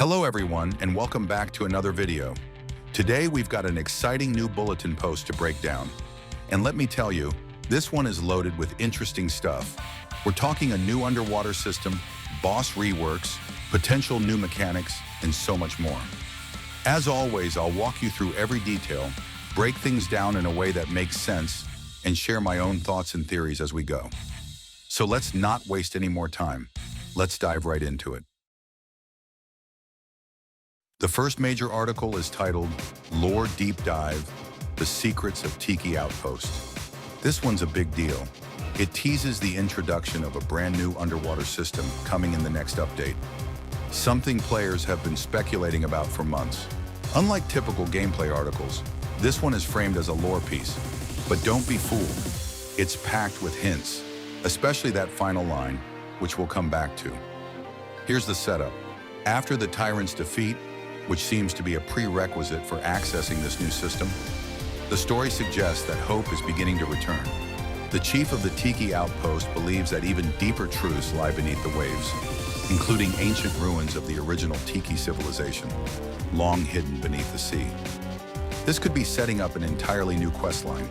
Hello everyone, and welcome back to another video. Today we've got an exciting new bulletin post to break down. And let me tell you, this one is loaded with interesting stuff. We're talking a new underwater system, boss reworks, potential new mechanics, and so much more. As always, I'll walk you through every detail, break things down in a way that makes sense, and share my own thoughts and theories as we go. So let's not waste any more time. Let's dive right into it. The first major article is titled, Lore Deep Dive, The Secrets of Tiki Outpost. This one's a big deal. It teases the introduction of a brand new underwater system coming in the next update. Something players have been speculating about for months. Unlike typical gameplay articles, this one is framed as a lore piece. But don't be fooled. It's packed with hints, especially that final line, which we'll come back to. Here's the setup. After the Tyrant's defeat, which seems to be a prerequisite for accessing this new system, the story suggests that hope is beginning to return. The chief of the Tiki Outpost believes that even deeper truths lie beneath the waves, including ancient ruins of the original Tiki civilization, long hidden beneath the sea. This could be setting up an entirely new questline,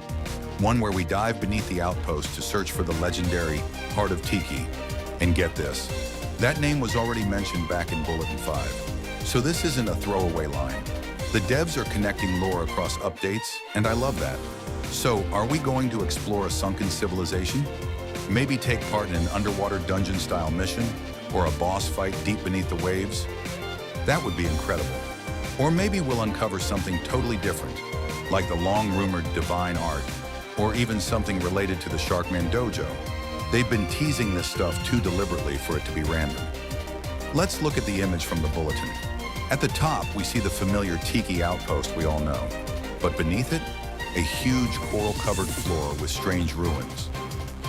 one where we dive beneath the outpost to search for the legendary Heart of Tiki. And get this, that name was already mentioned back in Bulletin 5. So this isn't a throwaway line. The devs are connecting lore across updates, and I love that. So, are we going to explore a sunken civilization? Maybe take part in an underwater dungeon-style mission, or a boss fight deep beneath the waves? That would be incredible. Or maybe we'll uncover something totally different, like the long-rumored divine art, or even something related to the Sharkman Dojo. They've been teasing this stuff too deliberately for it to be random. Let's look at the image from the bulletin. At the top, we see the familiar Tiki Outpost we all know. But beneath it, a huge coral-covered floor with strange ruins.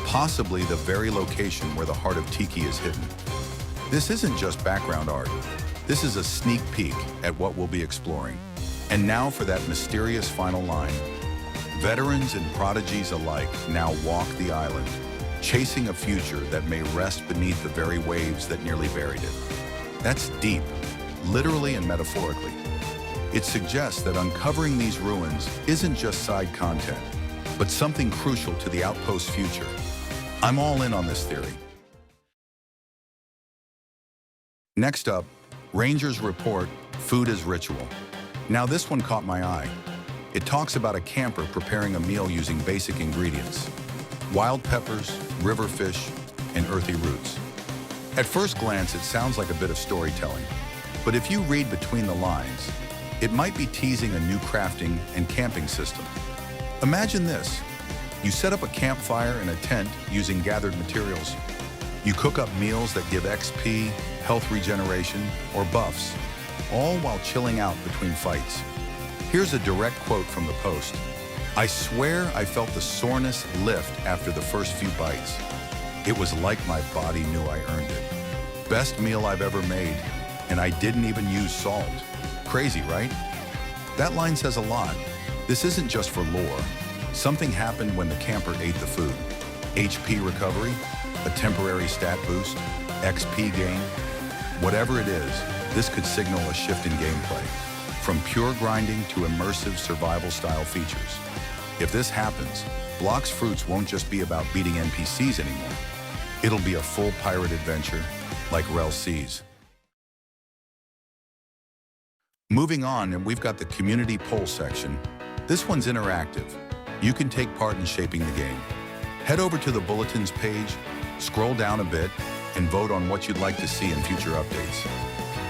Possibly the very location where the Heart of Tiki is hidden. This isn't just background art. This is a sneak peek at what we'll be exploring. And now for that mysterious final line. Veterans and prodigies alike now walk the island, chasing a future that may rest beneath the very waves that nearly buried it. That's deep, literally and metaphorically. It suggests that uncovering these ruins isn't just side content, but something crucial to the outpost's future. I'm all in on this theory. Next up, Rangers report food as ritual. Now this one caught my eye. It talks about a camper preparing a meal using basic ingredients: wild peppers, river fish, and earthy roots. At first glance, it sounds like a bit of storytelling, but if you read between the lines, it might be teasing a new crafting and camping system. Imagine this. You set up a campfire in a tent using gathered materials. You cook up meals that give XP, health regeneration, or buffs, all while chilling out between fights. Here's a direct quote from the post. "I swear I felt the soreness lift after the first few bites. It was like my body knew I earned it. Best meal I've ever made, and I didn't even use salt." Crazy, right? That line says a lot. This isn't just for lore. Something happened when the camper ate the food. HP recovery, a temporary stat boost, XP gain. Whatever it is, this could signal a shift in gameplay, from pure grinding to immersive survival-style features. If this happens, Blox Fruits won't just be about beating NPCs anymore. It'll be a full pirate adventure, like Rel sees. Moving on, and we've got the community poll section. This one's interactive. You can take part in shaping the game. Head over to the Bulletins page, scroll down a bit, and vote on what you'd like to see in future updates.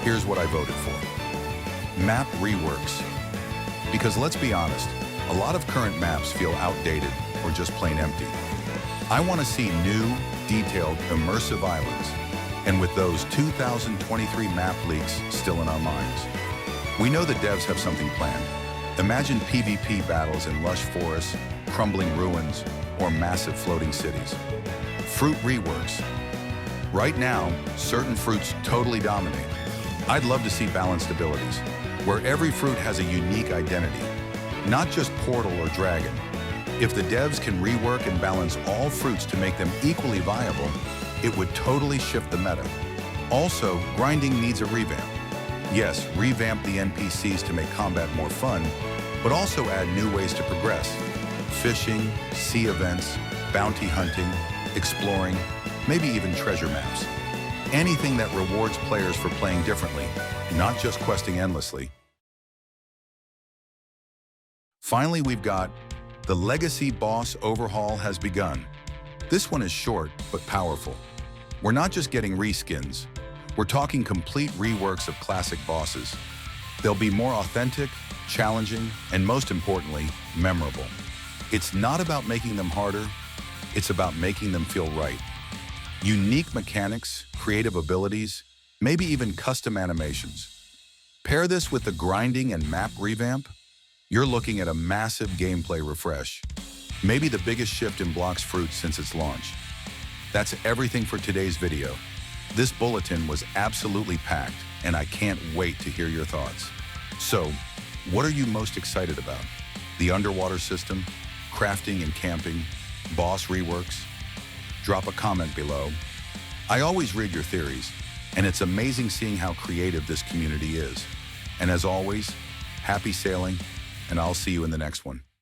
Here's what I voted for. Map Reworks. Because let's be honest, a lot of current maps feel outdated or just plain empty. I want to see new, detailed, immersive islands, and with those 2023 map leaks still in our minds. We know the devs have something planned. Imagine PvP battles in lush forests, crumbling ruins, or massive floating cities. Fruit reworks. Right now, certain fruits totally dominate. I'd love to see balanced abilities, where every fruit has a unique identity, not just portal or dragon. If the devs can rework and balance all fruits to make them equally viable, it would totally shift the meta. Also, grinding needs a revamp. Yes, revamp the NPCs to make combat more fun, but also add new ways to progress. Fishing, sea events, bounty hunting, exploring, maybe even treasure maps. Anything that rewards players for playing differently, not just questing endlessly. Finally, we've got the Legacy Boss Overhaul has begun. This one is short, but powerful. We're not just getting reskins. We're talking complete reworks of classic bosses. They'll be more authentic, challenging, and most importantly, memorable. It's not about making them harder, it's about making them feel right. Unique mechanics, creative abilities, maybe even custom animations. Pair this with the grinding and map revamp, you're looking at a massive gameplay refresh. Maybe the biggest shift in Blox Fruits since its launch. That's everything for today's video. This bulletin was absolutely packed, and I can't wait to hear your thoughts. So, what are you most excited about? The underwater system, crafting and camping, boss reworks? Drop a comment below. I always read your theories, and it's amazing seeing how creative this community is. And as always, happy sailing, and I'll see you in the next one.